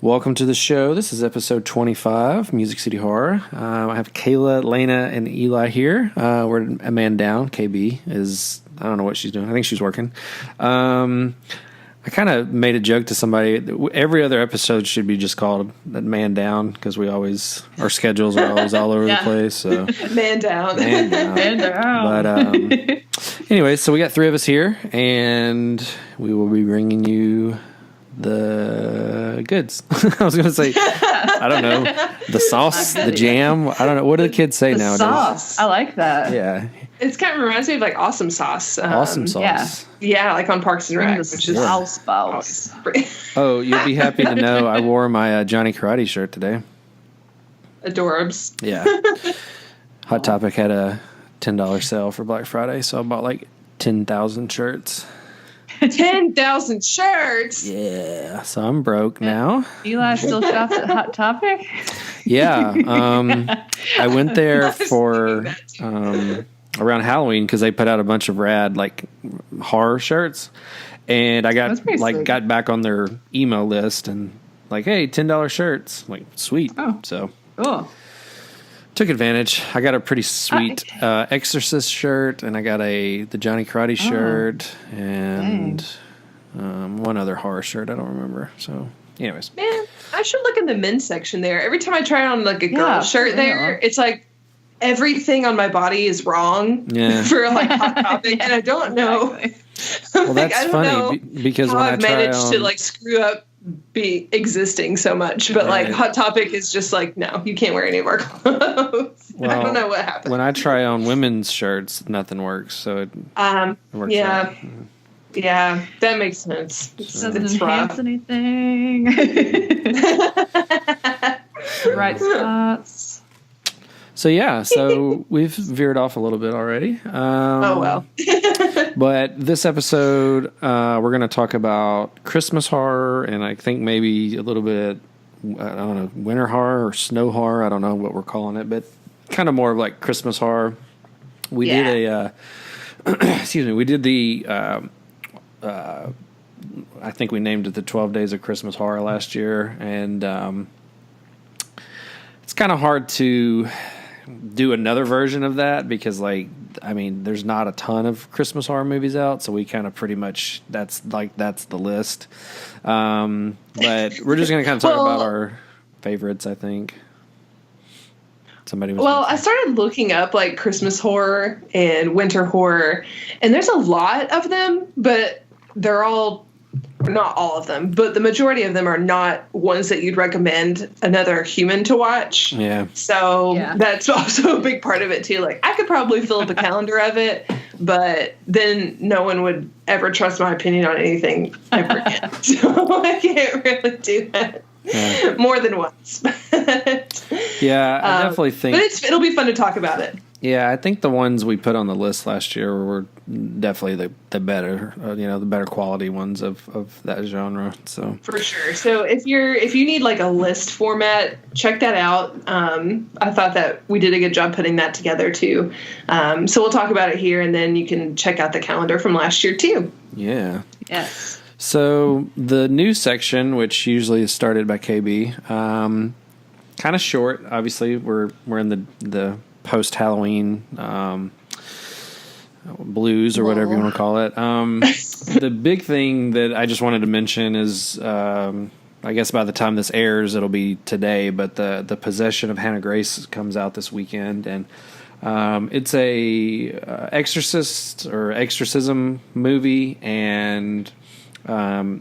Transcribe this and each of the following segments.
Welcome to the show. This is episode 25, Music City Horror. I have Kayla, Lana, and Eli here. We're a man down. KB is, I don't know what she's doing. I think she's working. I kind of made a joke to somebody. Every other episode should be just called Man Down because our schedules are always all over the place. So Man down. Man down. Man down. But anyway, so we got three of us here, and we will be bringing you the goods. I was going to say, I don't know, the sauce, the jam. I don't know. What do the kids say nowadays? Sauce. I like that. Yeah. It's kind of reminds me of like Awesome Sauce. Awesome Sauce. Yeah, like on Parks and Rec, which is Sauce. Oh, you'll be happy to know I wore my Johnny Karate shirt today. Adorbs. Yeah. Hot Topic had a $10 sale for Black Friday, so I bought like 10,000 shirts. 10,000 shirts. Yeah, so I'm broke now. Eli still shops at Hot Topic? Yeah. I went there for around Halloween because they put out a bunch of rad like horror shirts, and I got back on their email list and like, hey, $10 shirts. I'm like, sweet. Oh, so cool. Took advantage. I got a pretty sweet Exorcist shirt, and I got the Johnny Karate shirt, and one other horror shirt. I don't remember. So, anyways. Man, I should look in the men's section there. Every time I try on like a girl shirt there, it's like everything on my body is wrong for like Hot Topic, and I don't know. Well, that's funny because how when I've managed to like screw up be existing so much, but like Hot Topic is just like, no, you can't wear any of our clothes. Well, I don't know what happened. When I try on women's shirts, nothing works. So it works out. Yeah, that makes sense. Doesn't enhance anything. Right spots. So we've veered off a little bit already. Oh well. But this episode, we're going to talk about Christmas horror, and I think maybe a little bit, I don't know, winter horror or snow horror. I don't know what we're calling it, but kind of more of like Christmas horror. We did we did the, I think we named it the 12 Days of Christmas Horror last year, and it's kind of hard to do another version of that because, like, I mean, there's not a ton of Christmas horror movies out, so we kind of pretty much that's the list. But we're just gonna kind of talk about our favorites, I think. I started looking up like Christmas horror and winter horror, and there's a lot of them, but they're all. Not all of them, but the majority of them are not ones that you'd recommend another human to watch. Yeah. So that's also a big part of it too. Like I could probably fill up a calendar of it, but then no one would ever trust my opinion on anything ever again. So I can't really do that more than once. Yeah, I definitely think. But it'll be fun to talk about it. Yeah, I think the ones we put on the list last year were definitely the better, the better quality ones of that genre. So for sure. So if you need like a list format, check that out. I thought that we did a good job putting that together too. So we'll talk about it here, and then you can check out the calendar from last year too. Yeah. Yes. So the news section, which usually is started by KB, kind of short. Obviously, we're in the post-Halloween blues or whatever you want to call it. The big thing that I just wanted to mention is, I guess by the time this airs, it'll be today, but the Possession of Hannah Grace comes out this weekend, and it's a exorcist or exorcism movie, and the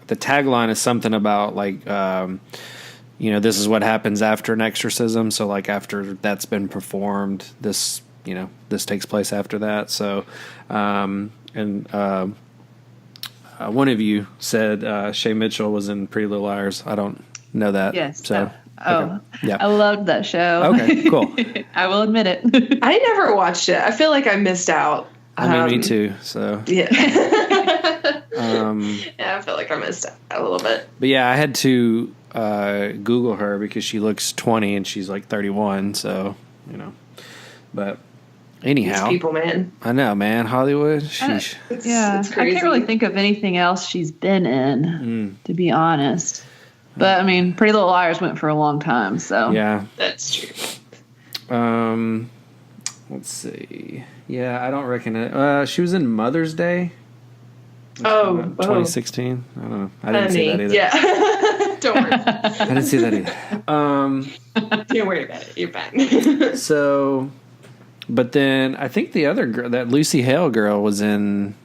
tagline is something about like this is what happens after an exorcism. So like after that's been performed, this takes place after that. So, one of you said Shay Mitchell was in Pretty Little Liars. I don't know that. Yes. So, okay. Yeah. I loved that show. Okay, cool. I will admit it. I never watched it. I feel like I missed out. I mean, me too. So yeah. I feel like I missed out a little bit. But yeah, I had to Google her because she looks 20 and she's like 31. So but anyhow, these people, man. I know, man. Hollywood. It's I can't really think of anything else she's been in, to be honest. But I mean, Pretty Little Liars went for a long time, so yeah, That's true. Let's see. Yeah, I don't reckon it. She was in Mother's Day. 2016. I don't know. I didn't see that either. Yeah. Don't worry. I didn't see that either. Don't worry about it. You're fine. So, but then I think the other girl, that Lucy Hale girl, was in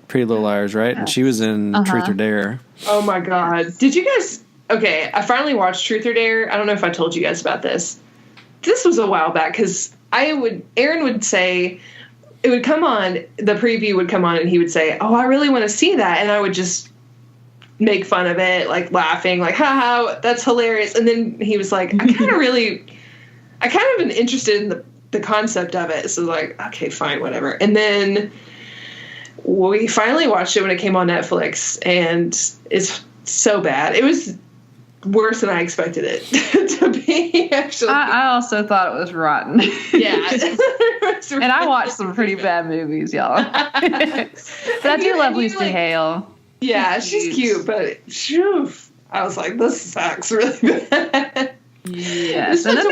Pretty Little Liars, right? And she was in Truth or Dare. Oh my God. Did you guys? Okay, I finally watched Truth or Dare. I don't know if I told you guys about this. This was a while back because Aaron would say, it would come on, the preview would come on and he would say, oh, I really want to see that. And I would just make fun of it, like laughing, like, haha, that's hilarious. And then he was like, I kind of been interested in the concept of it. So like, okay, fine, whatever. And then we finally watched it when it came on Netflix and it's so bad. It was worse than I expected it to be, actually. I also thought it was rotten. Yeah. And I watched some pretty bad movies, y'all. But I do love Lucy Hale. Yeah, she's cute, but phew, I was like, this sucks really bad. Yes. And then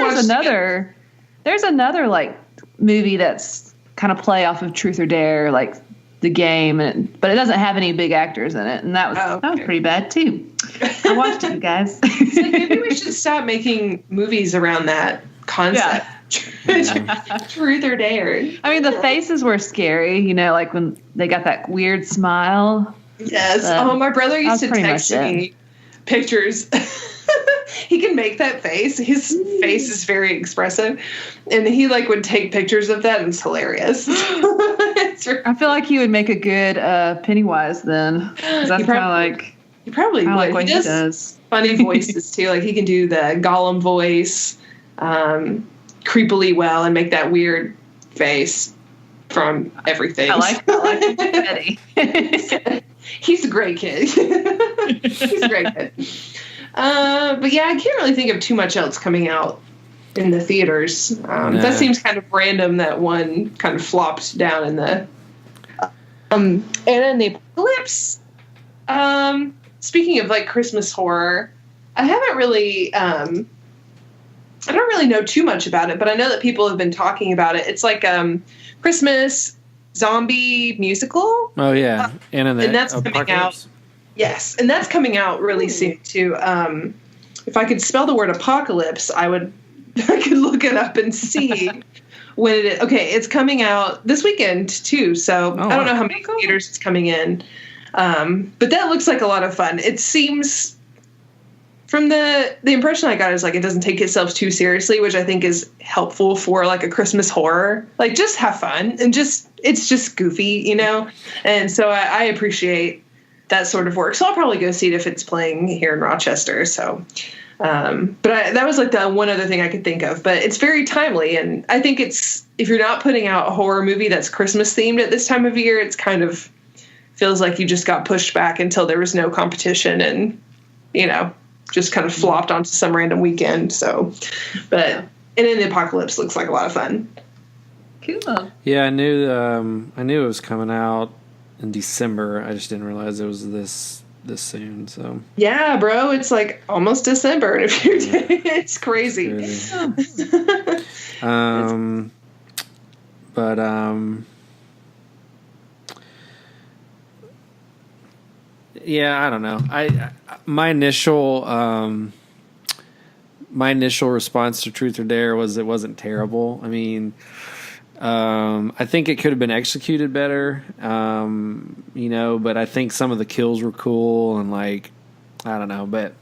there's another like movie that's kind of play off of Truth or Dare, like the game, but it doesn't have any big actors in it, and that was pretty bad too. I watched it, you guys. So maybe we should stop making movies around that concept. Yeah. Truth or Dare. I mean, the faces were scary, like when they got that weird smile. Yes. My brother used to text me pictures. He can make that face. His face is very expressive, and he would take pictures of that, and it's hilarious. I feel like he would make a good Pennywise then. That's kind of like he probably would. Like what he does. Funny voices too. Like he can do the Gollum voice creepily well and make that weird face from everything. I like Eddie. He's a great kid. He's a great kid. But yeah, I can't really think of too much else coming out in the theaters. That seems kind of random that one kind of flopped down in the and in the Apocalypse. Speaking of like Christmas horror, I haven't really I don't really know too much about it, but I know that people have been talking about it. It's like Christmas zombie musical. Oh yeah, and that's coming out. Yes, and that's coming out really soon too. If I could spell the word apocalypse, I could look it up and see when it is. Okay, it's coming out this weekend too. So I don't know how many theaters it's coming in, but that looks like a lot of fun. It seems, from the impression I got, is like it doesn't take itself too seriously, which I think is helpful for like a Christmas horror. Like just have fun and it's just goofy, And so I appreciate that sort of work. So I'll probably go see it if it's playing here in Rochester. So, but that was like the one other thing I could think of. But it's very timely, and I think if you're not putting out a horror movie that's Christmas themed at this time of year, it's kind of feels like you just got pushed back until there was no competition, and just kind of flopped onto some random weekend. So, and then the Apocalypse looks like a lot of fun. Cool. Yeah, I knew it was coming out in December. I just didn't realize it was this soon. So yeah, bro, it's like almost December in a few days. It's crazy. But yeah, I don't know. My initial response to Truth or Dare was it wasn't terrible. I mean, I think it could have been executed better, but I think some of the kills were cool and I don't know, but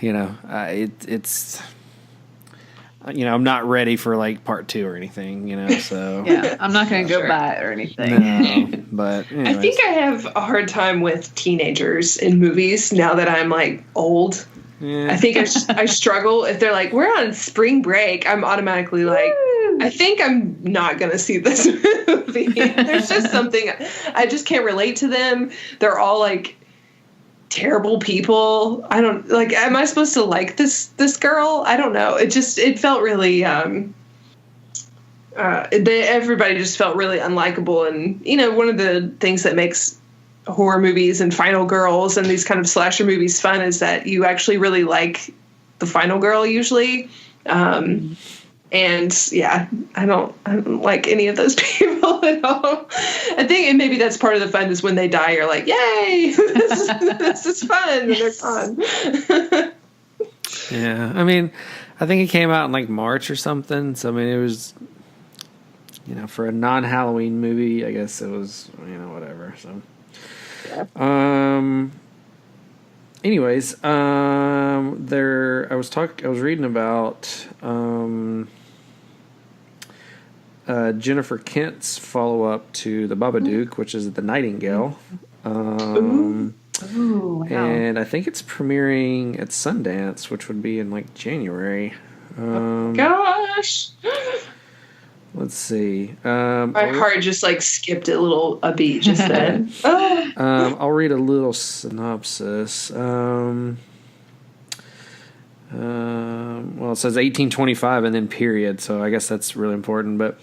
it's I'm not ready for like part 2 or anything, so yeah, I'm not going to go buy it or anything. No, but anyways. I think I have a hard time with teenagers in movies now that I'm like old. Yeah. I think I struggle if they're like, we're on spring break. I'm automatically like, I think I'm not going to see this movie. There's just something, I just can't relate to them. They're all like terrible people. I don't like, am I supposed to like this girl? I don't know. It felt really, everybody just felt really unlikable. And, one of the things that makes horror movies and Final Girls and these kind of slasher movies fun is that you actually really like the final girl usually. And yeah, I don't like any of those people at all. I think, and maybe that's part of the fun is when they die, you're like, yay, this is fun, and they're fun. Yeah, I mean, I think it came out in like March or something. So I mean, it was, for a non-Halloween movie, I guess it was, whatever. So, yeah. Anyways, I was reading about Jennifer Kent's follow-up to The Babadook, which is The Nightingale. Ooh, wow. And I think it's premiering at Sundance, which would be in like January. Gosh. Let's see. My heart just like skipped a beat just then. I'll read a little synopsis. Well, it says 1825 and then period, so I guess that's really important. But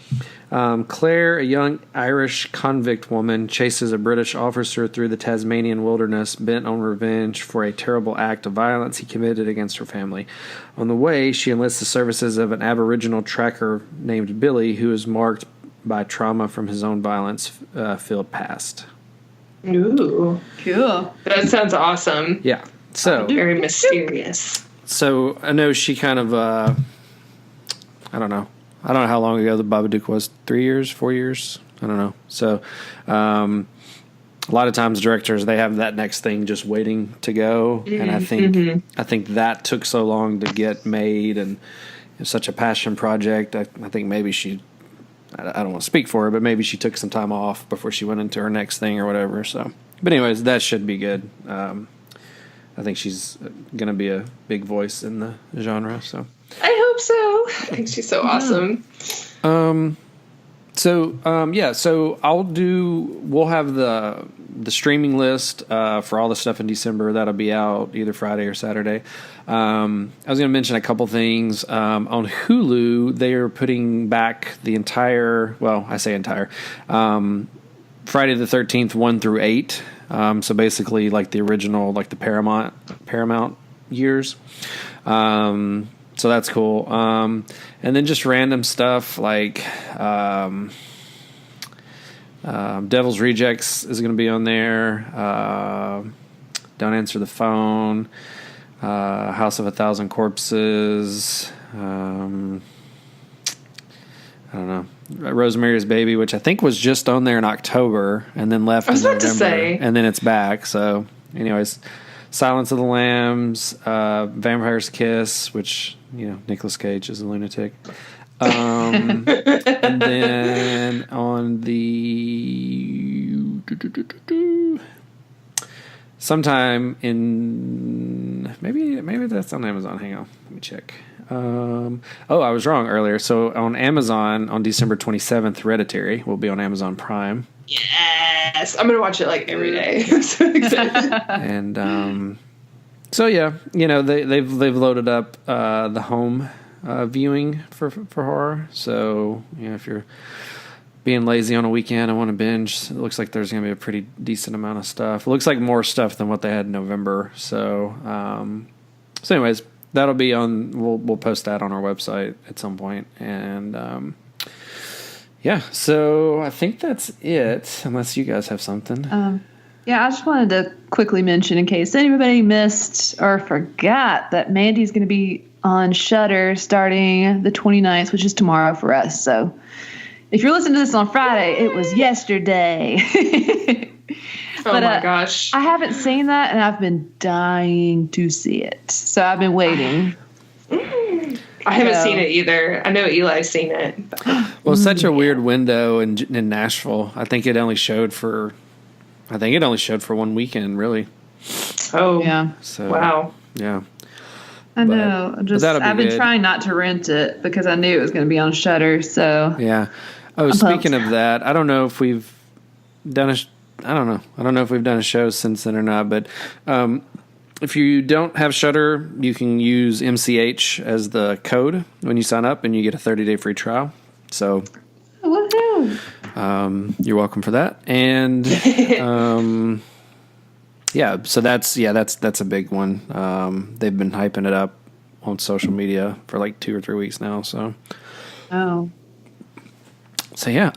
Claire, a young Irish convict woman, chases a British officer through the Tasmanian wilderness, bent on revenge for a terrible act of violence he committed against her family. On the way, she enlists the services of an Aboriginal tracker named Billy, who is marked by trauma from his own violence-filled past. Ooh, cool. That sounds awesome. Yeah. So very mysterious. So I know she kind of, I don't know how long ago the Babadook was. 3 years, 4 years? I don't know. So a lot of times directors, they have that next thing just waiting to go. Mm-hmm. And I think that took so long to get made, and it's such a passion project. I think maybe I don't want to speak for her, but maybe she took some time off before she went into her next thing or whatever. So, but anyways, that should be good. I think she's going to be a big voice in the genre. So I hope so. I think she's so awesome. So we'll have the streaming list for all the stuff in December. That'll be out either Friday or Saturday. I was going to mention a couple things. On Hulu, they are putting back the entire, well, I say entire, Friday the 13th, 1 through 8. So basically like the original, like the Paramount years. So that's cool. And then just random stuff like Devil's Rejects is going to be on there. Don't Answer the Phone. House of a Thousand Corpses. I don't know. Rosemary's Baby, which I think was just on there in October and then left in November, and then it's back. So, anyways, Silence of the Lambs, Vampire's Kiss, which Nicolas Cage is a lunatic, and then on the sometime in maybe that's on Amazon. Hang on, let me check. I was wrong earlier. So on Amazon on December 27th, Hereditary will be on Amazon Prime. Yes, I'm gonna watch it like every day. I'm so excited. And so yeah, they've loaded up the home viewing for horror. So if you're being lazy on a weekend and want to binge, it looks like there's gonna be a pretty decent amount of stuff. It looks like more stuff than what they had in November. So anyways. That'll be on. We'll post that on our website at some point, and so I think that's it. Unless you guys have something. Yeah, I just wanted to quickly mention in case anybody missed or forgot that Mandy's going to be on Shudder starting the 29th, which is tomorrow for us. So if you're listening to this on Friday, it was yesterday. Oh my gosh. I haven't seen that, and I've been dying to see it. So I've been waiting. I haven't seen it either. I know Eli's seen it. Well, it's such a weird window in Nashville. I think it only showed for 1 weekend, really. Oh. Yeah. So, wow. Yeah. I know. I've been trying not to rent it because I knew it was going to be on Shudder. So yeah. Oh, speaking of that, I don't know if we've done a show since then or not, but if you don't have Shudder, you can use MCH as the code when you sign up, and you get a 30-day free trial. So, woohoo! You're welcome for that. And yeah, so that's a big one. They've been hyping it up on social media for like 2 or 3 weeks now. So yeah.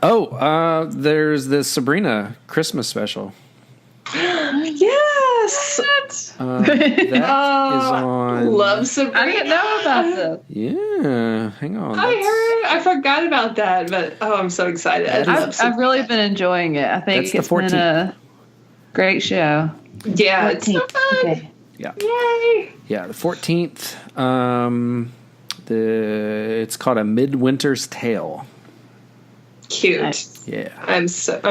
There's this Sabrina Christmas special. Yes. That is on. Love Sabrina. I didn't know about this. Yeah, hang on. I forgot about that, but I'm so excited. I've really been enjoying it. I think it's been a great show. Yeah, it's so fun. Okay. Yeah. Yay. Yeah, the 14th. It's called A Midwinter's Tale. Cute. Nice. Yeah. I'm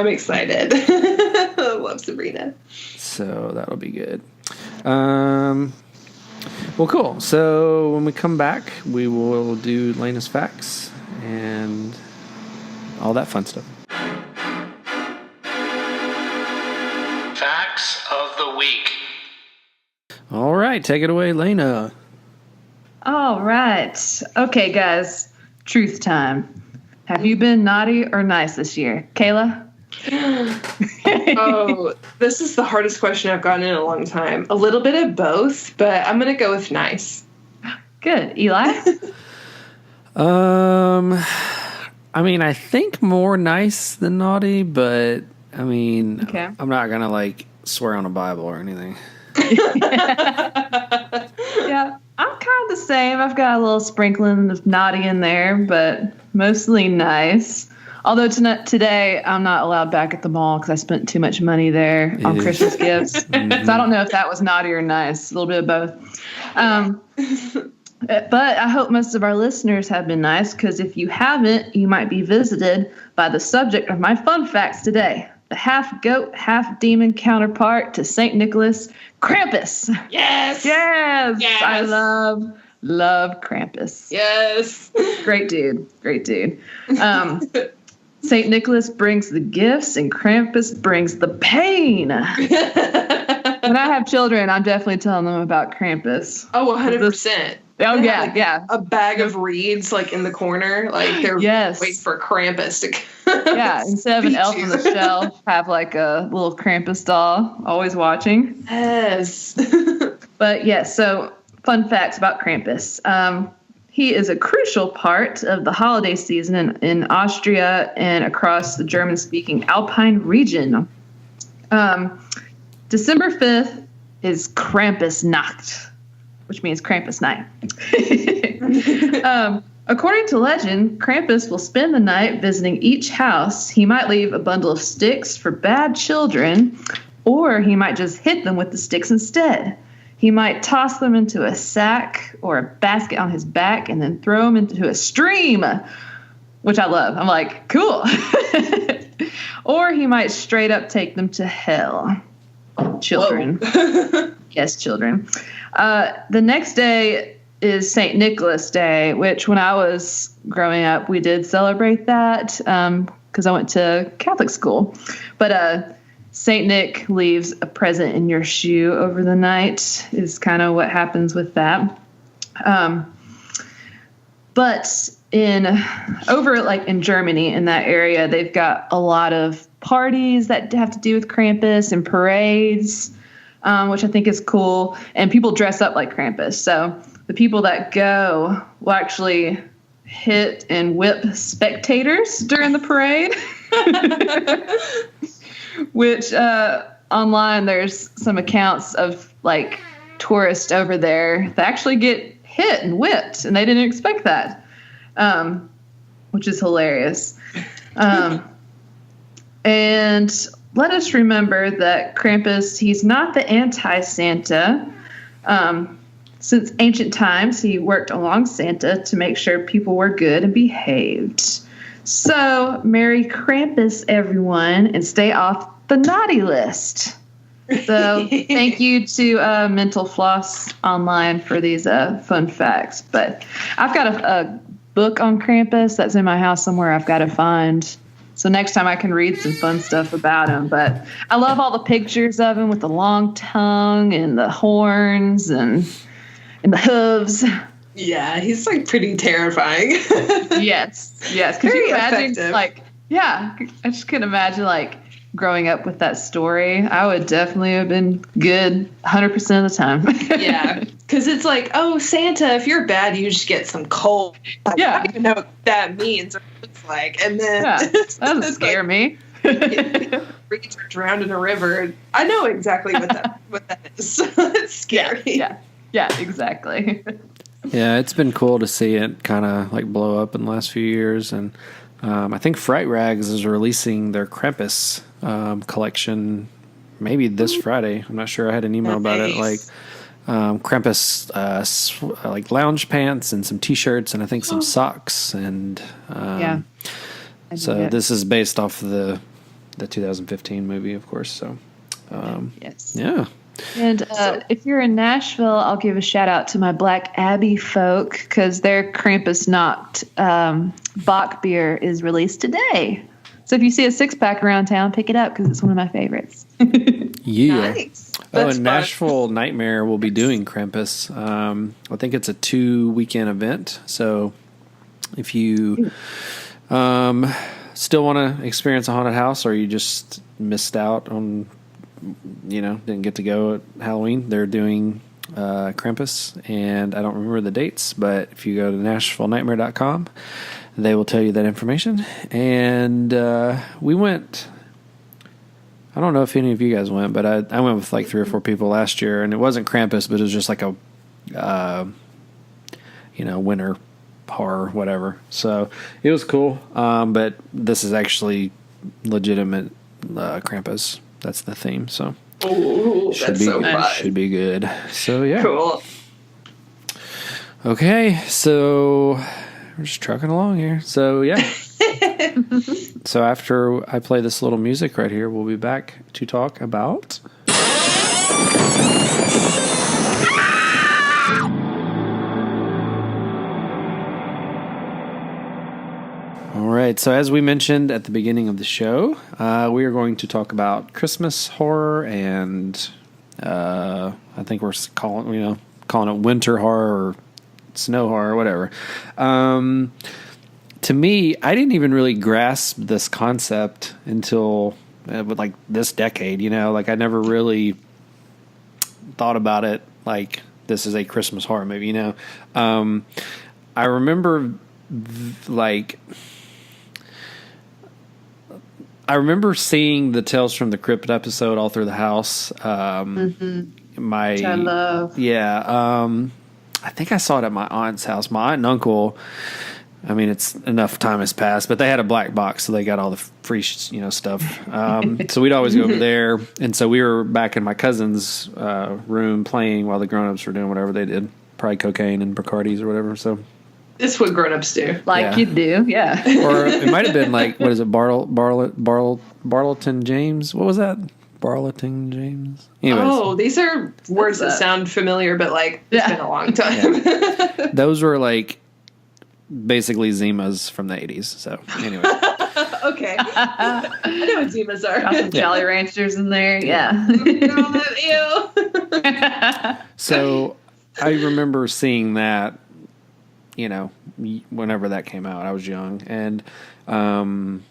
excited. I love Sabrina. So that'll be good. Well, cool. So when we come back, we will do Lana's facts and all that fun stuff. Facts of the week. All right, take it away, Lana. All right. Okay, guys. Truth time. Have you been naughty or nice this year? Kayla? Oh, this is the hardest question I've gotten in a long time. A little bit of both, but I'm going to go with nice. Good. Eli? I mean, I think more nice than naughty, but I mean, okay. I'm not going to like swear on a Bible or anything. Yeah, I'm kind of the same. I've got a little sprinkling of naughty in there, but mostly nice. Although today I'm not allowed back at the mall because I spent too much money there on Christmas gifts. Mm-hmm. So I don't know if that was naughty or nice. A little bit of both. But I hope most of our listeners have been nice, because if you haven't, you might be visited by the subject of my fun facts today. The half-goat, half-demon counterpart to St. Nicholas, Krampus. Yes. Yes. Yes. I love Krampus. Yes. Great dude. St. Nicholas brings the gifts and Krampus brings the pain. When I have children, I'm definitely telling them about Krampus. Oh, 100%. Oh, yeah, yeah. A bag of reeds, like, in the corner. Like, they're waiting for Krampus to come. Yeah, instead of an elf on the shelf, have, like, a little Krampus doll always watching. Yes. But, yeah, so fun facts about Krampus. He is a crucial part of the holiday season in Austria and across the German-speaking Alpine region. December 5th is Krampusnacht, which means Krampus night. According to legend, Krampus will spend the night visiting each house. He might leave a bundle of sticks for bad children, or he might just hit them with the sticks instead. He might toss them into a sack or a basket on his back and then throw them into a stream, which I love. I'm like, cool. Or he might straight up take them to hell. Children. Yes, children. The next day is St. Nicholas Day, which when I was growing up, we did celebrate that because I went to Catholic school. But St. Nick leaves a present in your shoe over the night is kind of what happens with that. But in Germany, in that area, they've got a lot of parties that have to do with Krampus and parades, which I think is cool. And people dress up like Krampus. So the people that go will actually hit and whip spectators during the parade. Which online there's some accounts of like tourists over there that actually get hit and whipped, and they didn't expect that, which is hilarious. And let us remember that Krampus, he's not the anti-Santa. Since ancient times, he worked along Santa to make sure people were good and behaved. So, Merry Krampus, everyone, and stay off the naughty list. So, thank you to Mental Floss Online for these fun facts. But I've got a book on Krampus that's in my house somewhere I've got to find. So next time I can read some fun stuff about him. But I love all the pictures of him with the long tongue and the horns and the hooves. Yeah, he's like pretty terrifying. Yes. Could you imagine, effective. I just couldn't imagine like growing up with that story, I would definitely have been good 100% of the time. Yeah, because it's like, oh, Santa, if you're bad, you just get some coal. I don't even know what that means or looks like. And then that doesn't scare me. Reeds are drowned in a river. I know exactly what that is. It's scary. Yeah, exactly. Yeah, it's been cool to see it kind of like blow up in the last few years, and I think Fright Rags is releasing their Krampus collection maybe this Friday. I'm not sure. I had an email about it, like Krampus like lounge pants and some T-shirts and I think some socks and so this is based off the 2015 movie, of course. So yes, yeah. And if you're in Nashville, I'll give a shout out to my Black Abbey folk because their Krampus Nacht Bach beer is released today. So if you see a 6-pack around town, pick it up because it's one of my favorites. Yeah. Nice. And Nashville Nightmare will be doing Krampus. I think it's a 2-weekend event. So if you still want to experience a haunted house or you just missed out on, didn't get to go at Halloween, they're doing Krampus. And I don't remember the dates, but if you go to NashvilleNightmare.com, they will tell you that information. And we went... I don't know if any of you guys went, but I went with like 3 or 4 people last year, and it wasn't Krampus, but it was just like a, winter horror, whatever. So it was cool. But this is actually legitimate Krampus. That's the theme. So that's so fun. Should be good. So yeah. Cool. Okay, so we're just trucking along here. So yeah. So after I play this little music right here, we'll be back to talk about... All right, so as we mentioned at the beginning of the show, we are going to talk about Christmas horror and I think we're calling it winter horror or snow horror or whatever. To me, I didn't even really grasp this concept until like this decade, like I never really thought about it like this is a Christmas horror movie, I remember seeing the Tales from the Crypt episode all through the house. Which I love. Yeah. I think I saw it at my aunt's house. My aunt and uncle... I mean, it's enough time has passed, but they had a black box, so they got all the free, stuff. So we'd always go over there, and so we were back in my cousin's room playing while the grown-ups were doing whatever they did, probably cocaine and Bacardis or whatever. So it's what grown-ups do, you do, yeah. Or it might have been like, what is it, Barleton James? What was that? Barleton James. Anyways. Oh, these are words that sound familiar, but it's been a long time. Yeah. Those were basically Zimas from the 80s. So anyway. Okay. I know what Zimas are. Got some Jolly Ranchers in there. Yeah. Ew. So I remember seeing that, whenever that came out. I was young and kind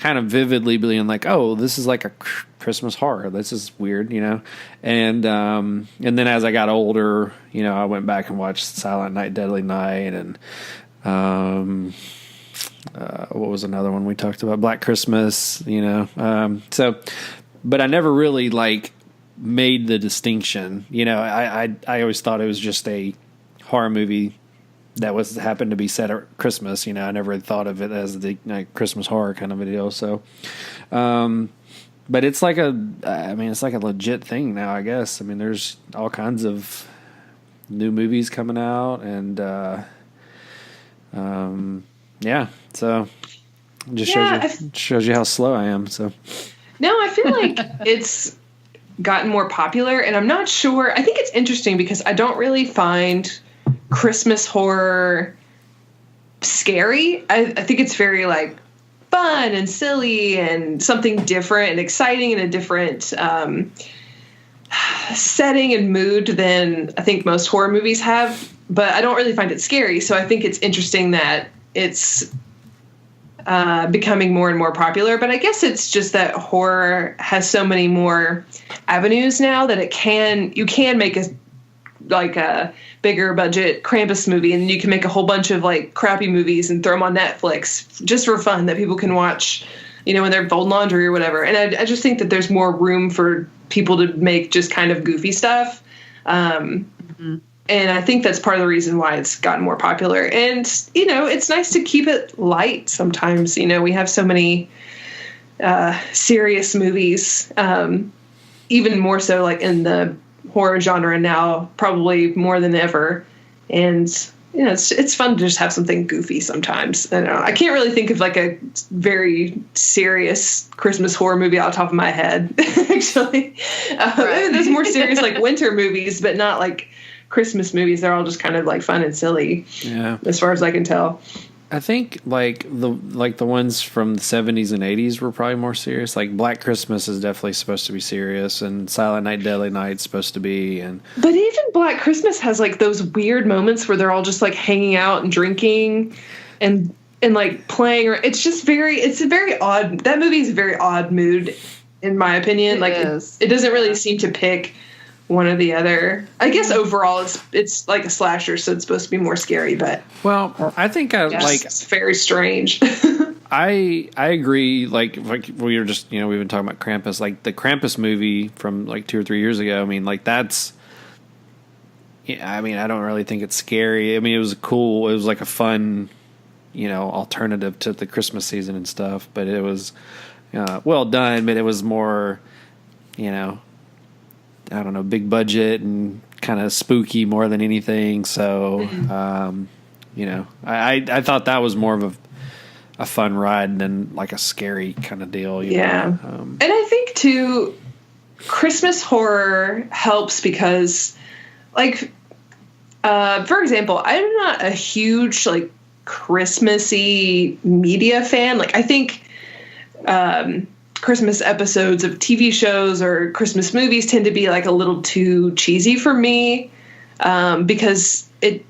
of vividly being like, oh, this is like a Christmas horror. This is weird, And then as I got older, I went back and watched Silent Night, Deadly Night and what was another one we talked about? Black Christmas, so, but I never really made the distinction, I always thought it was just a horror movie that happened to be set at Christmas, I never thought of it as the Christmas horror kind of a deal. So, but it's like it's like a legit thing now, I guess. I mean, there's all kinds of new movies coming out and, so it just shows you how slow I am. So no, I feel like it's gotten more popular, and I'm not sure. I think it's interesting because I don't really find Christmas horror scary. I think it's very fun and silly and something different and exciting in a different setting and mood than I think most horror movies have. But I don't really find it scary. So I think it's interesting that it's becoming more and more popular. But I guess it's just that horror has so many more avenues now that you can make a bigger budget Krampus movie, and you can make a whole bunch of like crappy movies and throw them on Netflix just for fun that people can watch, when they're folding laundry or whatever. And I just think that there's more room for people to make just kind of goofy stuff. And I think that's part of the reason why it's gotten more popular. And, it's nice to keep it light sometimes. We have so many serious movies, even more so like in the horror genre now, probably more than ever. And, it's fun to just have something goofy sometimes. I don't know. I can't really think of like a very serious Christmas horror movie off the top of my head, actually. Right. There's more serious like winter movies, but not like Christmas movies. They're all just kind of like fun and silly, as far as I can tell. I think like the ones from the 70s and 80s were probably more serious. Like Black Christmas is definitely supposed to be serious, and Silent Night, Deadly Night's supposed to be. But even Black Christmas has like those weird moments where they're all just like hanging out and drinking, and like playing. It's just it's a very odd. That movie is a very odd mood, in my opinion. It doesn't really seem to pick one or the other. I guess overall it's like a slasher, so it's supposed to be more scary, but I think it's very strange. I agree. Like we were just we've been talking about Krampus, like the Krampus movie from like 2 or 3 years ago. I mean, like that's I don't really think it's scary. I mean, it was cool. It was like a fun alternative to the Christmas season and stuff, but it was well done, but it was more I don't know, big budget and kind of spooky more than anything. So, I thought that was more of a fun ride than like a scary kind of deal. And I think too, Christmas horror helps because, like, for example, I'm not a huge like Christmassy media fan. Like, I think Christmas episodes of TV shows or Christmas movies tend to be like a little too cheesy for me, because I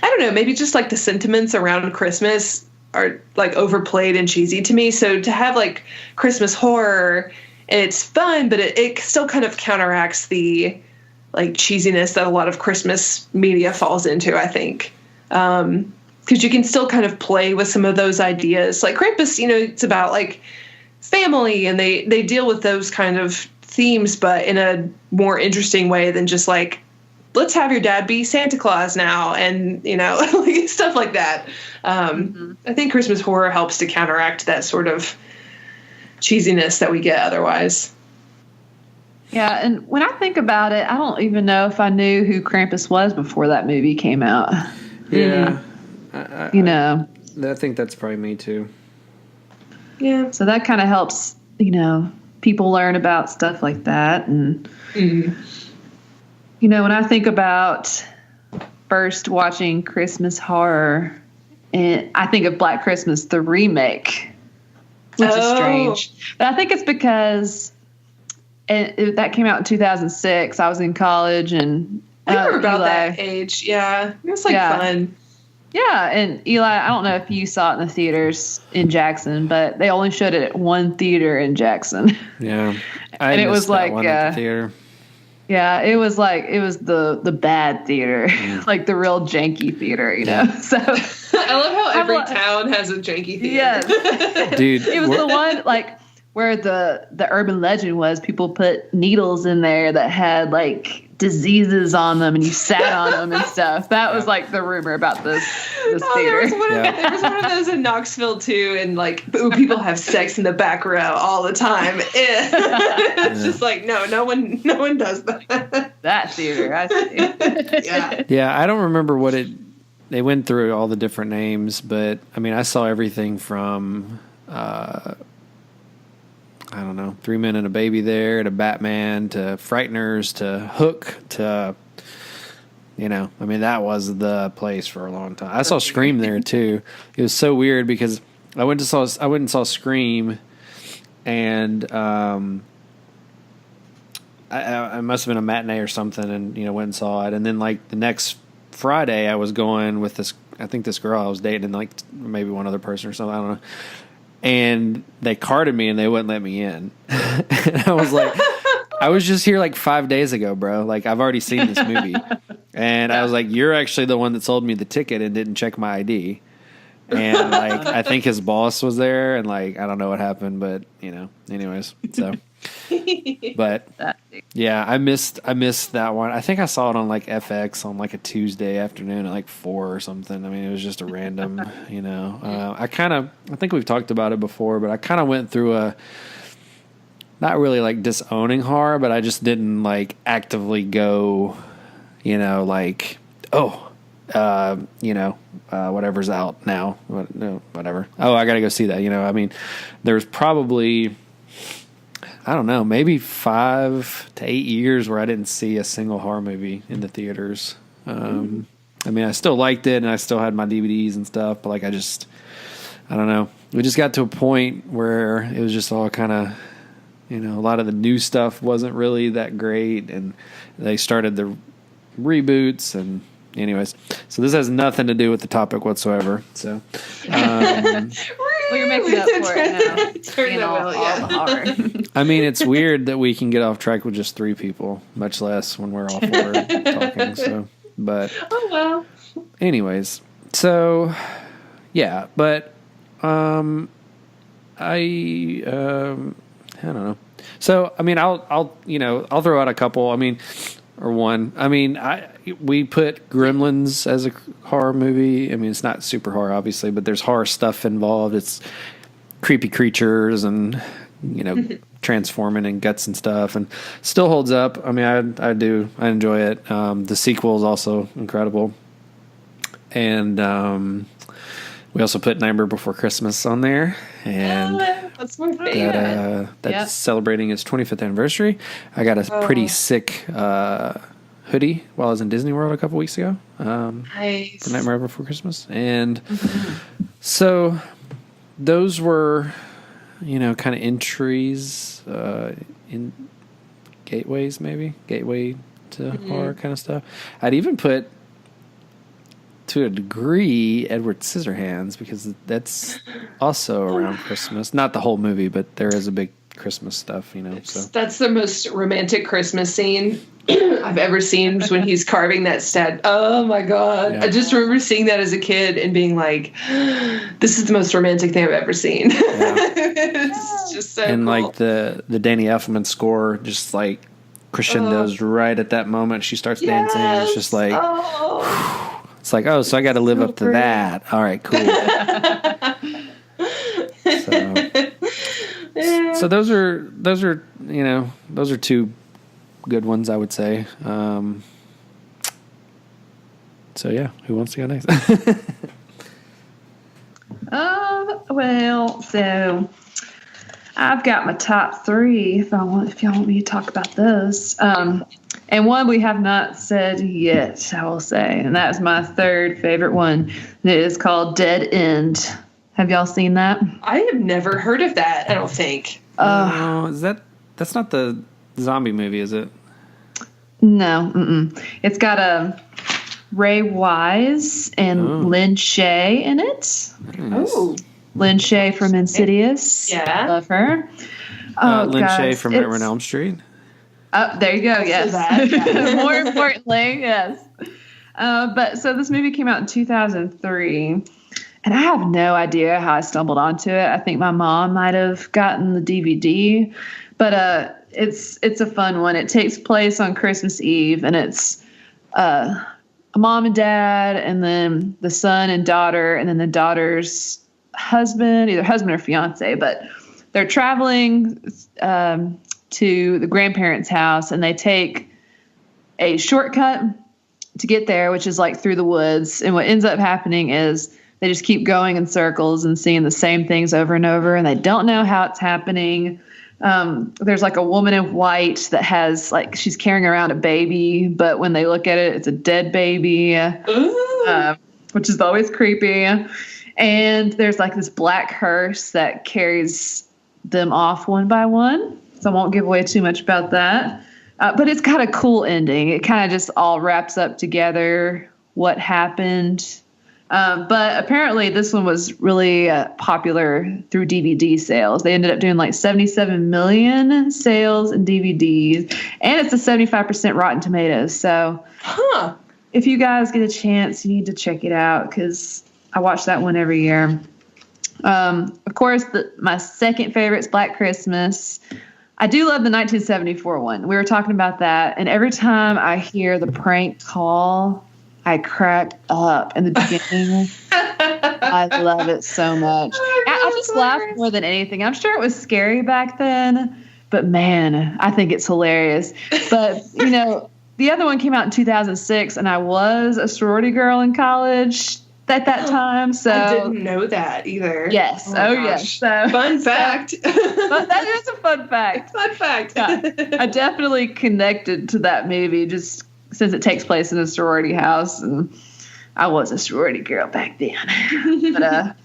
don't know, maybe just like the sentiments around Christmas are like overplayed and cheesy to me. So to have like Christmas horror, and it's fun, but it still kind of counteracts the like cheesiness that a lot of Christmas media falls into, I think. Because you can still kind of play with some of those ideas. Like Krampus, it's about like family, and they deal with those kind of themes, but in a more interesting way than just like, let's have your dad be Santa Claus now, and like stuff like that. I think Christmas horror helps to counteract that sort of cheesiness that we get otherwise. Yeah, and when I think about it, I don't even know if I knew who Krampus was before that movie came out. Yeah. I think that's probably me too. Yeah. So that kind of helps, people learn about stuff like that. And, when I think about first watching Christmas horror, and I think of Black Christmas, the remake, which is strange. But I think it's because that came out in 2006. I was in college, and we were about that age. Yeah. It was fun. Yeah, and Eli, I don't know if you saw it in the theaters in Jackson, but they only showed it at one theater in Jackson. Yeah, and it was like at the theater. Yeah, it was the bad theater, like the real janky theater, So I love how every town has a janky theater. Yes, dude, it was the one like where the urban legend was people put needles in there that had like diseases on them, and you sat on them and stuff. That was like the rumor about this theater. There was one of those in Knoxville too, and like people have sex in the back row all the time. It's just like no one does that. That theater, I see. Yeah, I don't remember what they went through all the different names, but I mean I saw everything from I don't know, 3 Men and a Baby there, to Batman, to Frighteners, to Hook, to, I mean, that was the place for a long time. I saw Scream there too. It was so weird because I went and saw Scream, and I must have been a matinee or something, and went and saw it. And then like the next Friday, I was going with this I think this girl I was dating and like maybe one other person or something. I don't know. And they carded me and they wouldn't let me in. And I was like, I was just here like 5 days ago, bro. Like I've already seen this movie. And I was like, you're actually the one that sold me the ticket and didn't check my ID. And like, I think his boss was there and like, I don't know what happened, but anyways, so, but yeah, I missed that one. I think I saw it on like FX on like a Tuesday afternoon at like 4 or something. I mean, it was just a random, I think we've talked about it before, but I kind of went through not really like disowning horror, but I just didn't like actively go, whatever's out now, whatever. Oh, I got to go see that. I mean, there's probably, I don't know, maybe 5 to 8 years where I didn't see a single horror movie in the theaters. I mean, I still liked it and I still had my DVDs and stuff, but like, I don't know. We just got to a point where it was just all kind of, a lot of the new stuff wasn't really that great, and they started the reboots and anyways, so this has nothing to do with the topic whatsoever. So, well, you're making up for it now. All the horror. I mean, it's weird that we can get off track with just 3 people, much less when we're all 4 talking. So, but oh well. Anyways, so yeah, but I don't know. So I mean, I'll throw out a couple. I mean. Or one. I mean, we put Gremlins as a horror movie. I mean, it's not super horror, obviously, but there's horror stuff involved. It's creepy creatures and, transforming and guts and stuff, and still holds up. I mean, I enjoy it. The sequel is also incredible. And we also put Nightmare Before Christmas on there. And that's my favorite. That's celebrating its 25th anniversary. I got a pretty sick hoodie while I was in Disney World a couple weeks ago. Nice. For Nightmare Before Christmas. And so those were, kind of entries in gateways, maybe. Gateway to horror kind of stuff. I'd even put, to a degree, Edward Scissorhands, because that's also around Christmas. Not the whole movie, but there is a big Christmas stuff, So that's the most romantic Christmas scene I've ever seen, when he's carving that stat. Oh my God. Yeah. I just remember seeing that as a kid and being like, this is the most romantic thing I've ever seen. Yeah. It's just so and cool. Like the Danny Elfman score just like crescendos right at that moment. She starts dancing. It's just like, it's like, oh, so I got to live up to that. All right, cool. So those are 2 good ones, I would say. So yeah, who wants to go next? Well, so I've got my top 3. If y'all want me to talk about those. And one we have not said yet, I will say, and that is my 3rd favorite one. It is called Dead End. Have y'all seen that? I have never heard of that, I don't think. That's not the zombie movie, is it? No. It's got Ray Wise and Lynn Shay in it. Nice. Oh. Lynn Shay from Insidious. Yeah. Love her. Lynn Shay from Nightmare on Elm Street. Oh, there you go. Yes. That. More importantly, yes. But so this movie came out in 2003, and I have no idea how I stumbled onto it. I think my mom might have gotten the DVD, but it's a fun one. It takes place on Christmas Eve, and it's a mom and dad, and then the son and daughter, and then the daughter's husband, either husband or fiance, but they're traveling to the grandparents' house, and they take a shortcut to get there, which is like through the woods. And what ends up happening is they just keep going in circles and seeing the same things over and over, and they don't know how it's happening. There's like a woman in white that has like, she's carrying around a baby, but when they look at it, it's a dead baby, which is always creepy. And there's like this black hearse that carries them off one by one. So I won't give away too much about that. But it's got a cool ending. It kind of just all wraps up together what happened. But apparently this one was really popular through DVD sales. They ended up doing like 77 million sales in DVDs, and it's a 75% Rotten Tomatoes. So if you guys get a chance, you need to check it out because I watch that one every year. Of course, my second favorite is Black Christmas. I do love the 1974 one. We were talking about that, and every time I hear the prank call, I crack up in the beginning. I love it so much. I just laugh more than anything. I'm sure it was scary back then, but man, I think it's hilarious. But, the other one came out in 2006, and I was a sorority girl in college at that time. So I didn't know that either. Yes. Yes. So, fun fact. But that is a fun fact. Fun fact. Yeah, I definitely connected to that movie just since it takes place in a sorority house, and I was a sorority girl back then. But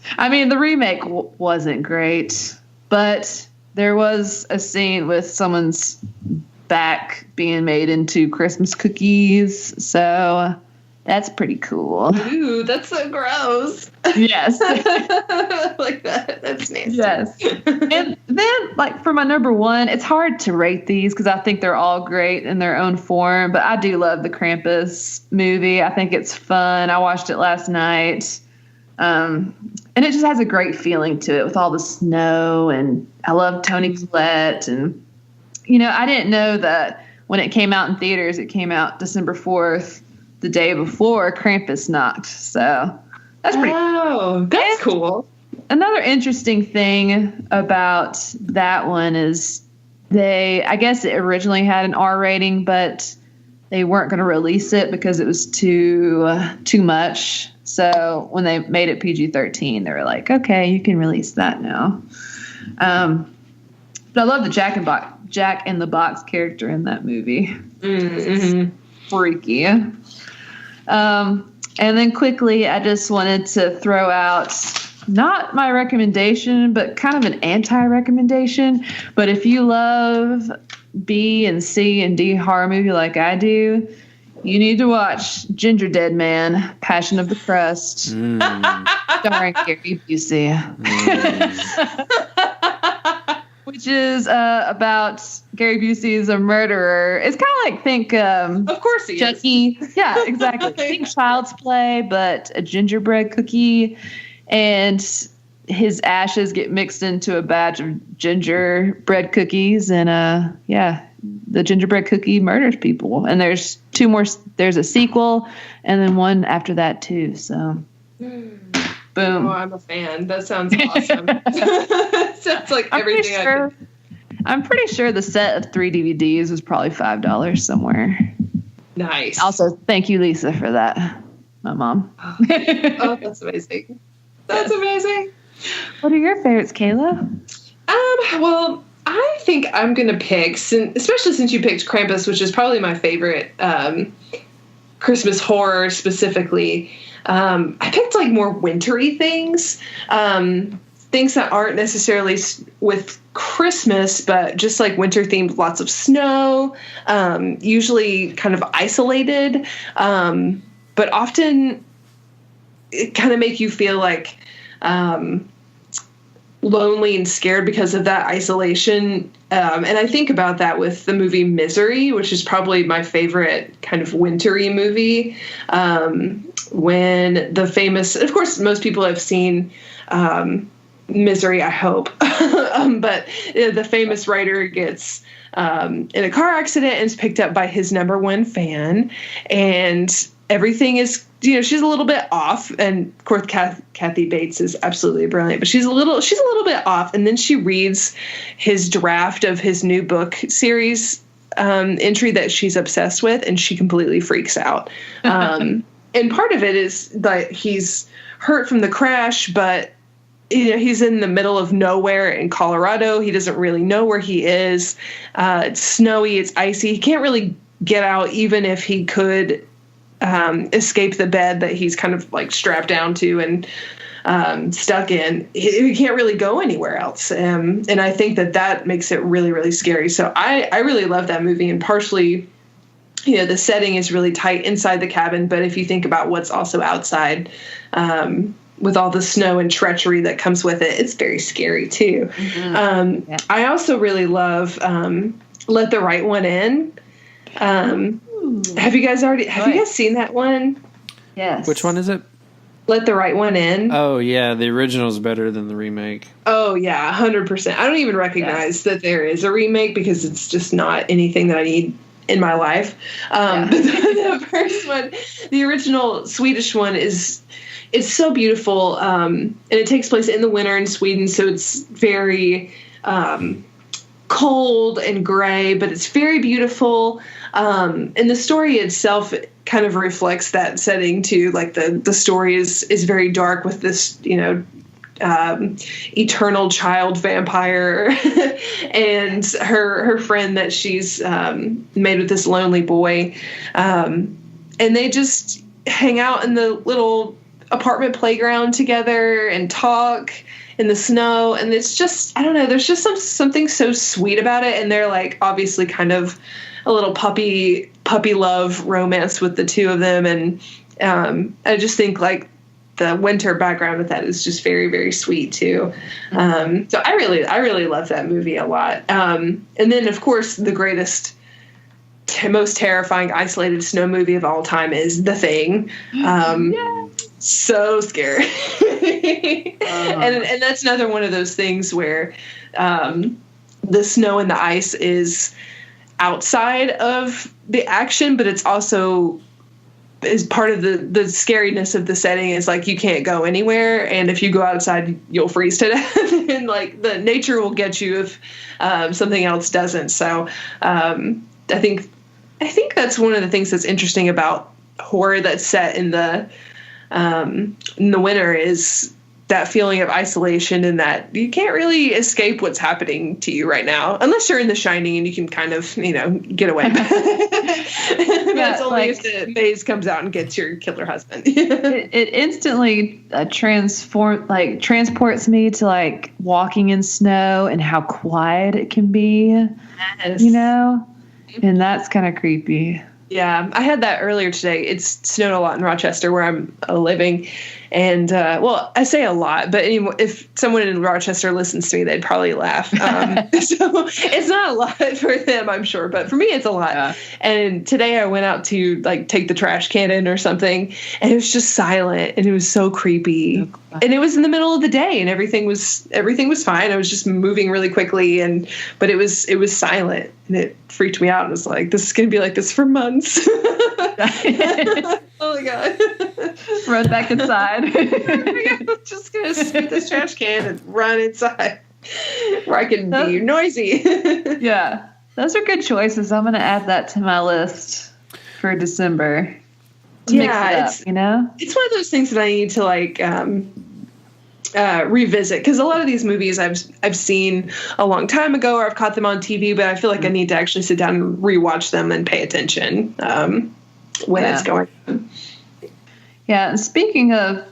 the remake wasn't great, but there was a scene with someone's back being made into Christmas cookies, so that's pretty cool. Ooh, that's so gross. Yes. Like that. That's nasty. Yes. And then, for my number one, it's hard to rate these because I think they're all great in their own form, but I do love the Krampus movie. I think it's fun. I watched it last night. And it just has a great feeling to it with all the snow, and I love Toni Collette. And, I didn't know that when it came out in theaters, it came out December 4th, the day before Krampus knocked. So that's pretty cool. Oh, that's cool. Another interesting thing about that one is I guess it originally had an R rating, but they weren't going to release it because it was too much. So when they made it PG-13, they were like, okay, you can release that now. But I love the Jack in the Box character in that movie. Mm-hmm. Freaky. And then quickly, I just wanted to throw out not my recommendation, but kind of an anti-recommendation. But if you love B and C and D horror movie like I do, you need to watch Ginger Dead Man, Passion of the Crust, starring Gary Busey. Which is about Gary Busey is a murderer. It's kind of think of course he Chucky. Is. Yeah, exactly. Think Child's Play, but a gingerbread cookie, and his ashes get mixed into a batch of gingerbread cookies, and the gingerbread cookie murders people. And there's two more. There's a sequel, and then one after that too. So. Boom. Oh, I'm a fan. That sounds awesome. Sounds like everything I'm pretty sure the set of 3 DVDs was probably $5 somewhere. Nice. Also, thank you, Lisa, for that. My mom. Oh, that's amazing. That's amazing. What are your favorites, Kayla? Well, I think I'm going to pick, especially since you picked Krampus, which is probably my favorite Christmas horror specifically. I picked more wintry things, things that aren't necessarily with Christmas, but just winter themed, lots of snow, usually kind of isolated, but often it kind of make you feel lonely and scared because of that isolation. And I think about that with the movie Misery, which is probably my favorite kind of wintry movie. When the famous, of course, most people have seen Misery, I hope. But the famous writer gets in a car accident and is picked up by his number one fan. And everything is, she's a little bit off. And of course, Kathy Bates is absolutely brilliant, but she's a little bit off. And then she reads his draft of his new book series entry that she's obsessed with, and she completely freaks out. And part of it is that he's hurt from the crash, but he's in the middle of nowhere in Colorado. He doesn't really know where he is. It's snowy, it's icy. He can't really get out, even if he could escape the bed that he's kind of strapped down to and stuck in. He can't really go anywhere else. And I think that makes it really, really scary. So I really love that movie, and partially the setting is really tight inside the cabin, but if you think about what's also outside, with all the snow and treachery that comes with it, it's very scary too. Mm-hmm. I also really love Let the Right One In. Have you guys seen that one? Yes. Which one is it? Let the Right One In. Oh yeah, the original is better than the remake. Oh yeah, 100%. I don't even recognize that there is a remake because it's just not anything that I need in my life. But the first one, the original Swedish one, it's so beautiful, and it takes place in the winter in Sweden, so it's very cold and gray, but it's very beautiful. And the story itself kind of reflects that setting too. Like the story is very dark with this, eternal child vampire and her friend that she's made with this lonely boy. And they just hang out in the little apartment playground together and talk in the snow. And it's just, I don't know, there's just something so sweet about it. And they're like obviously kind of a little puppy love romance with the two of them. And I just think like the winter background with that is just very, very sweet too. So I really love that movie a lot. And then of course the greatest, most terrifying isolated snow movie of all time is The Thing. So scary. And that's another one of those things where the snow and the ice is outside of the action, but it's also is part of the scariness of the setting. Is like you can't go anywhere, and if you go outside you'll freeze to death. And like the nature will get you if something else doesn't. So I think that's one of the things that's interesting about horror that's set in the winter is that feeling of isolation and that you can't really escape what's happening to you right now, unless you're in The Shining and you can kind of, get away. That's only if the maze comes out and gets your killer husband. it instantly transports me to like walking in snow and how quiet it can be, yes. And that's kind of creepy. Yeah, I had that earlier today. It's snowed a lot in Rochester where I'm living. And, I say a lot, but anyway, if someone in Rochester listens to me, they'd probably laugh. So it's not a lot for them, I'm sure. But for me, it's a lot. Yeah. And today I went out to take the trash can in or something, and it was just silent, and it was so creepy. And it was in the middle of the day, and everything was fine. I was just moving really quickly, but it was silent, and it freaked me out. And was like, this is going to be like this for months. Oh my God. Run back inside. I'm just going to scoot this trash can and run inside where I can be noisy. Yeah. Those are good choices. I'm going to add that to my list for December. To mix it up, It's one of those things that I need to revisit, because a lot of these movies I've seen a long time ago, or I've caught them on TV, but I feel like I need to actually sit down and rewatch them and pay attention when it's going on. Yeah, and speaking of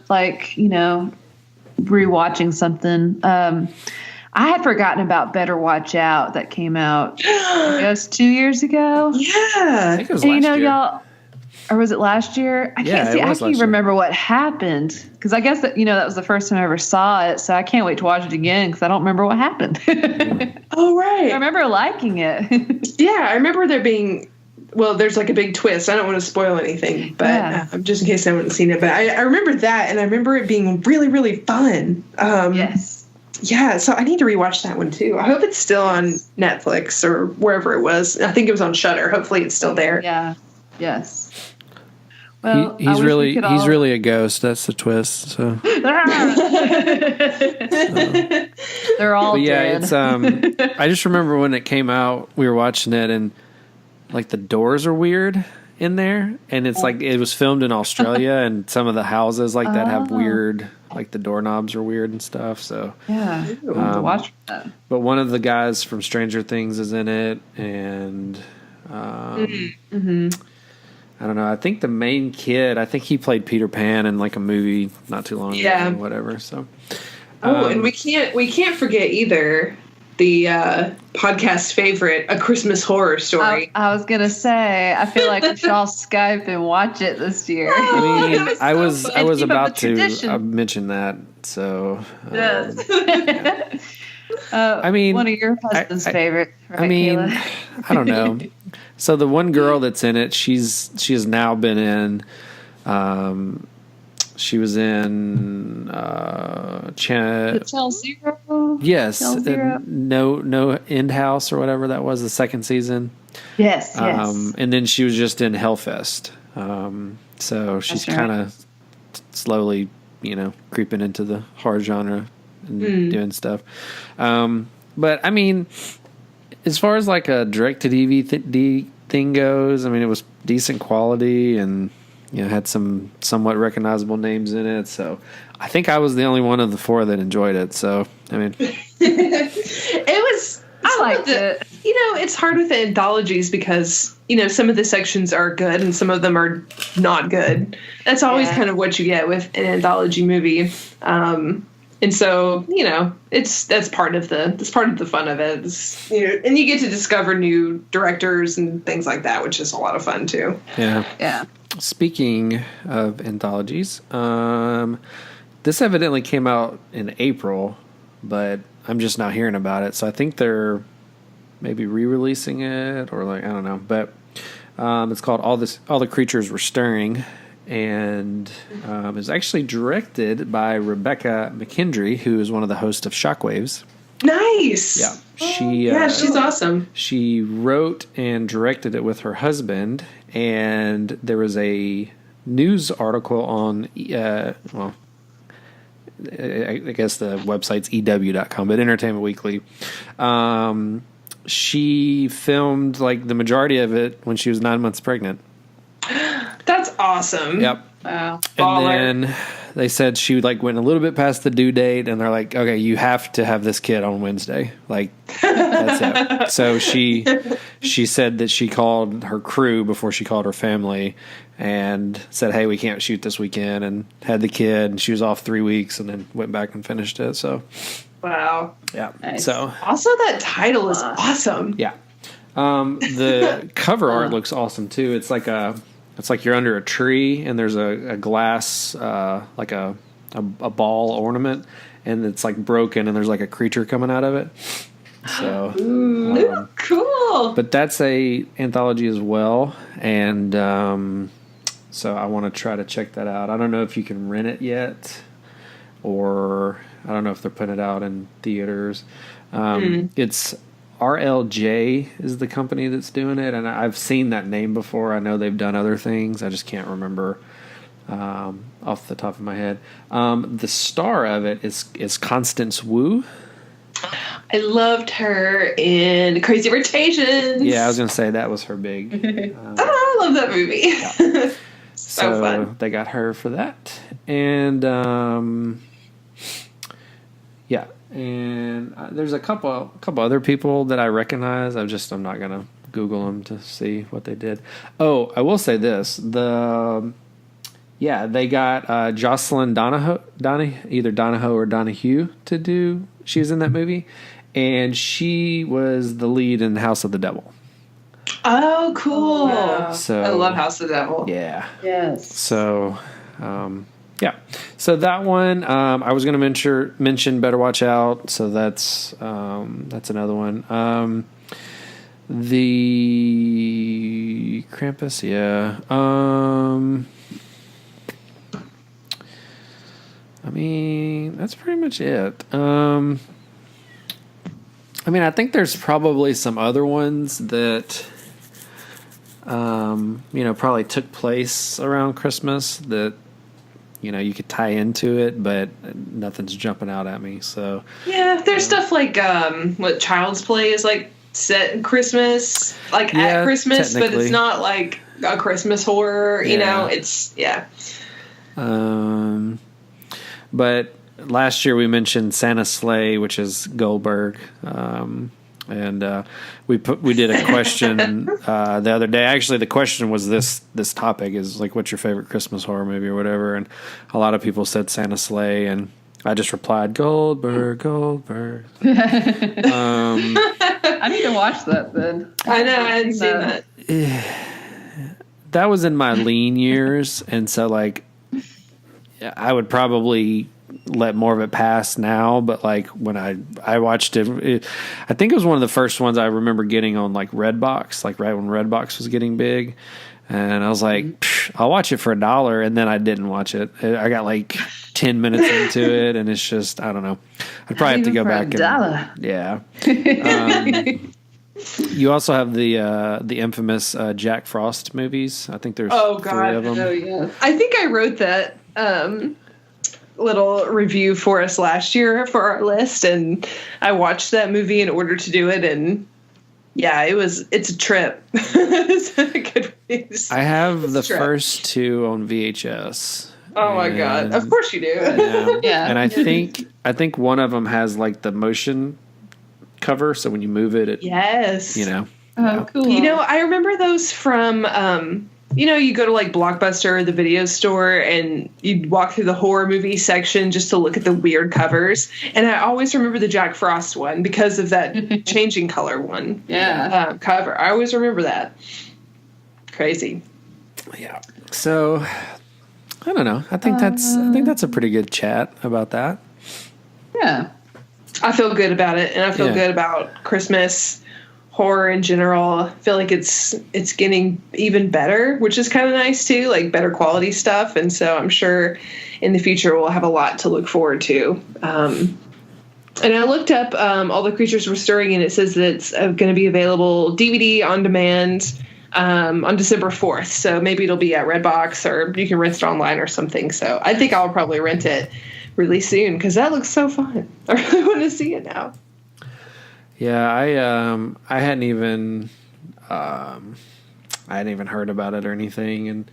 rewatching something, I had forgotten about Better Watch Out that came out I guess 2 years ago. Yeah, I think it was last year. Y'all. Or was it last year? I can't remember what happened, because I guess that that was the first time I ever saw it. So I can't wait to watch it again because I don't remember what happened. Oh right, I remember liking it. Yeah, I remember there being. Well, there's a big twist. I don't want to spoil anything, but just in case I haven't seen it. But I remember that, and I remember it being really, really fun. Yes. Yeah, so I need to rewatch that one too. I hope it's still on Netflix or wherever it was. I think it was on Shudder. Hopefully, it's still there. Yeah. Yes. Well, he's really a ghost. That's the twist. So they're all dead. It's I just remember when it came out, we were watching it, and the doors are weird in there, and it's it was filmed in Australia, and some of the houses that have weird, the doorknobs are weird and stuff. So yeah, watch that. But one of the guys from Stranger Things is in it, and I don't know. I think the main kid, he played Peter Pan in a movie not too long ago, or whatever. So, and we can't forget either the podcast favorite, A Christmas Horror Story. I was gonna say, I feel like we should all Skype and watch it this year. I mean, I was about to tradition. mention that. So, Yes. I mean, one of your husband's favorite. Right, I mean, Kayla? I don't know. So the one girl that's in it, she has now been in. She was in Hotel Zero. Yes, Hotel Zero. no End House or whatever that was, the second season. Yes, yes. And then she was just in Hellfest. So she's kind of slowly, creeping into the horror genre and doing stuff. But I mean, as far as like a direct-to-DVD thing goes, I mean, it was decent quality and had some somewhat recognizable names in it. So I think I was the only one of the four that enjoyed it. So I mean, it was. I liked it. It's hard with the anthologies because some of the sections are good and some of them are not good. That's always kind of what you get with an anthology movie. And so, that's part of the fun of it. And you get to discover new directors and things like that, which is a lot of fun too. Yeah. Yeah. Speaking of anthologies, this evidently came out in April, but I'm just not hearing about it. So I think they're maybe re-releasing it or I don't know. But it's called All the Creatures Were Stirring. And is actually directed by Rebecca McKendry, who is one of the hosts of Shockwaves. Nice. Yeah, she's awesome. She wrote and directed it with her husband, and there was a news article on, I guess the website's EW.com, but Entertainment Weekly. She filmed like the majority of it when she was 9 months pregnant. That's awesome. Yep. Wow. And then they said she went a little bit past the due date, and they're like, "Okay, you have to have this kid on Wednesday." That's it. So she said that she called her crew before she called her family, and said, "Hey, we can't shoot this weekend," and had the kid, and she was off 3 weeks, and then went back and finished it. So, wow. Yeah. Nice. So also that title is awesome. Yeah. The cover art looks awesome too. It's like you're under a tree and there's a glass, like a ball ornament, and it's like broken and there's like a creature coming out of it. So, cool. But that's a anthology as well, and so I want to try to check that out. I don't know if you can rent it yet, or I don't know if they're putting it out in theaters. It's RLJ is the company that's doing it, and I've seen that name before. I know they've done other things. I just can't remember off the top of my head. The star of it is Constance Wu. I loved her in Crazy Rotations. Yeah, I was going to say that was her big. I love that movie. Yeah. So fun. They got her for that, and yeah. And there's a couple other people that I recognize. I'm not gonna Google them to see what they did. Oh, I will say this: they got Jocelyn either Donahoe or Donahue to do. She was in that movie, and she was the lead in House of the Devil. Oh, cool! Wow. So I love House of the Devil. Yeah. Yes. So. Yeah, so that one I was going to mention Better Watch Out. So that's another one. The Krampus, yeah. I mean, that's pretty much it. I mean, I think there's probably some other ones that probably took place around Christmas that. You could tie into it, but nothing's jumping out at me. So yeah, there's stuff like what Child's Play is like set in Christmas, at Christmas, but it's not like a Christmas horror. It's But last year we mentioned Santa's Sleigh, which is Goldberg. And we did a question the other day. Actually, the question was this topic is like, what's your favorite Christmas horror movie or whatever? And a lot of people said Santa's Sleigh, and I just replied, Goldberg. I need to watch that then. I know, I hadn't seen that. That was in my lean years, and so like I would probably let more of it pass now, but like when I watched it, I think it was one of the first ones I remember getting on like Redbox, like right when Redbox was getting big. And I was like, I'll watch it for $1, and then I didn't watch it. I got like 10 minutes into it, and it's just, I don't know. I'd probably have to go back. $1. Yeah. You also have the infamous Jack Frost movies. I think there's 3 of them. Oh, yeah. I think I wrote that little review for us last year for our list, and I watched that movie in order to do it, and yeah, it's a trip. It's a good piece. I have the first 2 on VHS. Oh my God. Of course you do. Yeah. And I think one of them has like the motion cover, so when you move it yes. you know. Oh, cool. You know, I remember those from you go to like Blockbuster or the video store and you'd walk through the horror movie section just to look at the weird covers. And I always remember the Jack Frost one because of that changing color one. Yeah. Cover. I always remember that. Crazy. Yeah. So I don't know. I think that's a pretty good chat about that. Yeah. I feel good about it, and I feel good about Christmas horror in general. I feel like it's getting even better, which is kind of nice too, like better quality stuff. And so I'm sure in the future we'll have a lot to look forward to. And I looked up All the Creatures Were Stirring, and it says that it's going to be available DVD on demand on December 4th. So maybe it'll be at Redbox, or you can rent it online or something. So I think I'll probably rent it really soon because that looks so fun. I really want to see it now. Yeah, I hadn't even heard about it or anything, and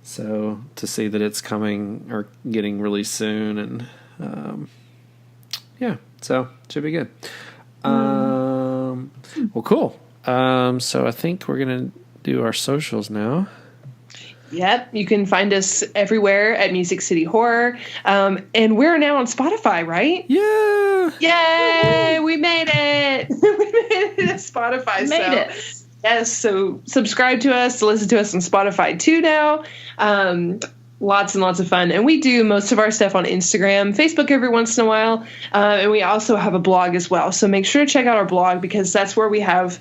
so to see that it's coming or getting released soon, and so should be good. Well, cool. So I think we're gonna do our socials now. Yep, you can find us everywhere at Music City Horror. And we're now on Spotify, right? Yeah. Yay! We made it! We made it at Spotify. Yes, so subscribe to us, listen to us on Spotify too now. Lots and lots of fun. And we do most of our stuff on Instagram, Facebook every once in a while. And we also have a blog as well. So make sure to check out our blog because that's where we have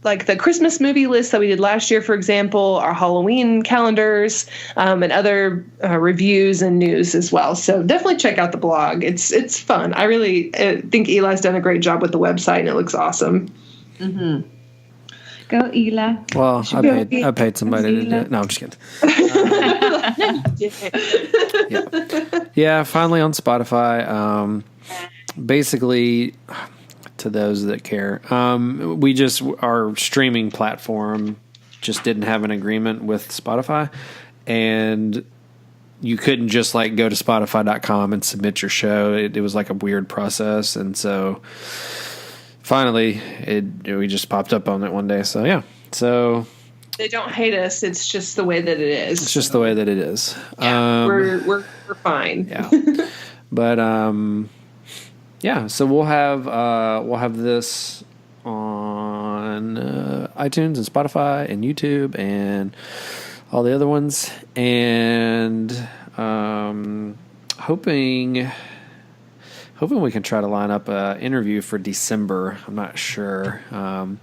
like the Christmas movie list that we did last year, for example, our Halloween calendars, and other reviews and news as well. So definitely check out the blog. It's fun. I really think Eli's done a great job with the website, and it looks awesome. Mm-hmm. Go, Eli. Well, I paid somebody to do it. No, I'm just kidding. Yeah, finally on Spotify. Basically, to those that care, our streaming platform just didn't have an agreement with Spotify, and you couldn't just like go to Spotify.com and submit your show. It was like a weird process, and so finally we just popped up on it one day. So yeah, so they don't hate us. It's just the way that it is. It's just the way that it is. Yeah, we're fine. Yeah, but yeah, so we'll have this on iTunes and Spotify and YouTube and all the other ones, and hoping we can try to line up an interview for December. I'm not sure. A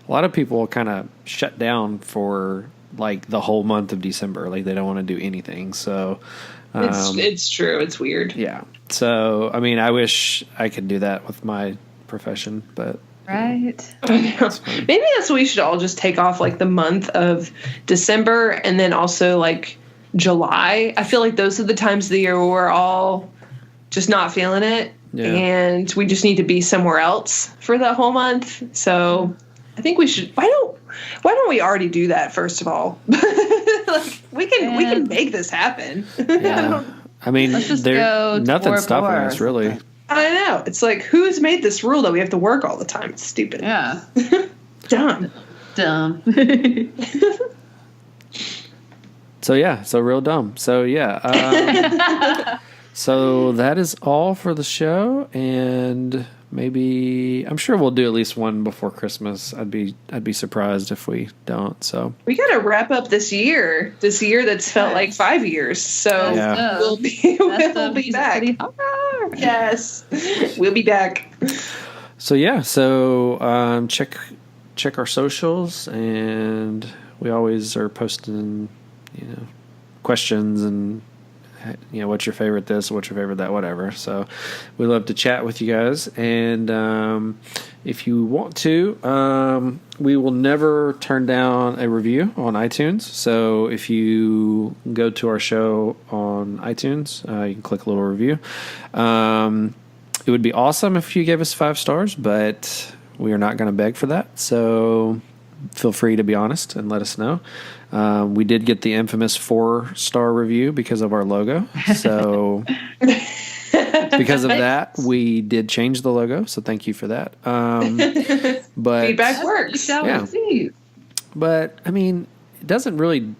lot of people kind of shut down for like the whole month of December, like they don't want to do anything. So it's true. It's weird. Yeah. So, I mean, I wish I could do that with my profession, but right. Maybe that's what we should all just take off, like the month of December and then also like July. I feel like those are the times of the year where we're all just not feeling it, and we just need to be somewhere else for the whole month. So, I think we should. Why don't we already do that first of all? Like we can make this happen. Yeah. I mean, nothing's stopping us, really. I know. It's like, who's made this rule that we have to work all the time? It's stupid. Yeah. Dumb. So real dumb. So yeah. So that is all for the show, and maybe I'm sure we'll do at least one before Christmas. I'd be surprised if we don't. So we got to wrap up this year that's felt like 5 years. So we'll be back. Yes, we'll be back. So check our socials, and we always are posting, questions and what's your favorite this, what's your favorite that, whatever. So we love to chat with you guys, and if you want to, we will never turn down a review on iTunes. So if you go to our show on iTunes, you can click a little review. It would be awesome if you gave us 5 stars, but we are not going to beg for that. So feel free to be honest and let us know. We did get the infamous 4-star review because of our logo. So because of that, we did change the logo. So thank you for that. But feedback works. Yeah. But I mean, it doesn't really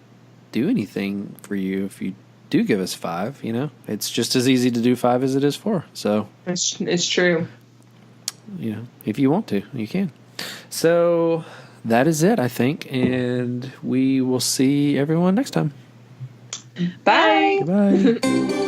do anything for you if you do give us 5. It's just as easy to do 5 as it is 4. So it's true. If you want to, you can. So that is it, I think, and we will see everyone next time. Bye. Goodbye.